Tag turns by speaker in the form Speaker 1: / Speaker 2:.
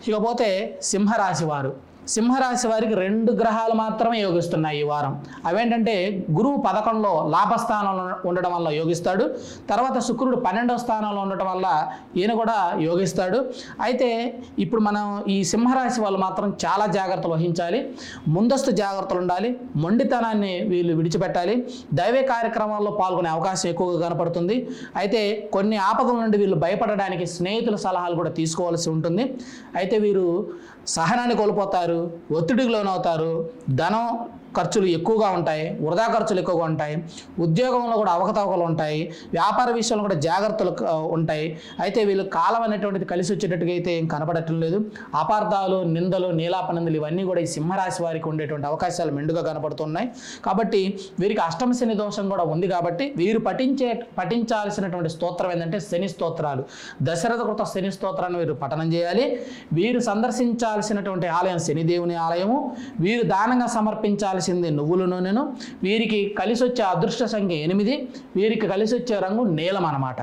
Speaker 1: ఇకపోతే సింహరాశి వారు, సింహరాశి వారికి 2 గ్రహాలు మాత్రమే యోగిస్తున్నాయి ఈ వారం. అవేంటంటే గురువు 11లో లాభస్థానంలో ఉండడం వల్ల యోగిస్తాడు, తర్వాత శుక్రుడు 12వ స్థానంలో ఉండటం వల్ల ఈయన కూడా యోగిస్తాడు. అయితే ఇప్పుడు మనం ఈ సింహరాశి వాళ్ళు మాత్రం చాలా జాగ్రత్తలు వహించాలి, ముందస్తు జాగ్రత్తలు ఉండాలి, మొండితనాన్ని వీళ్ళు విడిచిపెట్టాలి, దైవ కార్యక్రమాల్లో పాల్గొనే అవకాశం ఎక్కువగా కనపడుతుంది. అయితే కొన్ని ఆపదల నుండి వీళ్ళు భయపడడానికి స్నేహితుల సలహాలు కూడా తీసుకోవాల్సి ఉంటుంది. అయితే వీరు సహనాన్ని కోల్పోతారు, ఒత్తిడికి లోనవుతారు, ధనం ఖర్చులు ఎక్కువగా ఉంటాయి, వృధా ఖర్చులు ఎక్కువగా ఉంటాయి, ఉద్యోగంలో కూడా అవకతవకలు ఉంటాయి, వ్యాపార విషయంలో కూడా జాగ్రత్తలు ఉంటాయి. అయితే వీళ్ళు కాలం అనేటువంటిది కలిసి వచ్చేటట్టుగా అయితే ఏం కనపడటం లేదు. అపార్థాలు, నిందలు, నీలాపనందలు ఇవన్నీ కూడా ఈ సింహరాశి వారికి ఉండేటువంటి అవకాశాలు మెండుగా కనపడుతున్నాయి. కాబట్టి వీరికి అష్టమ శని దోషం కూడా ఉంది. కాబట్టి వీరు పఠించాల్సినటువంటి స్తోత్రం ఏంటంటే శని స్తోత్రాలు, దశరథ కృత శని స్తోత్రాన్ని వీరు పఠనం చేయాలి. వీరు సందర్శించాల్సినటువంటి ఆలయం శనిదేవుని ఆలయము. వీరు దానంగా సమర్పించాల్సింది నువ్వుల నూనెను. వీరికి కలిసి వచ్చే అదృష్ట సంఖ్య 8, వీరికి కలిసి వచ్చే రంగు నీలం అన్నమాట.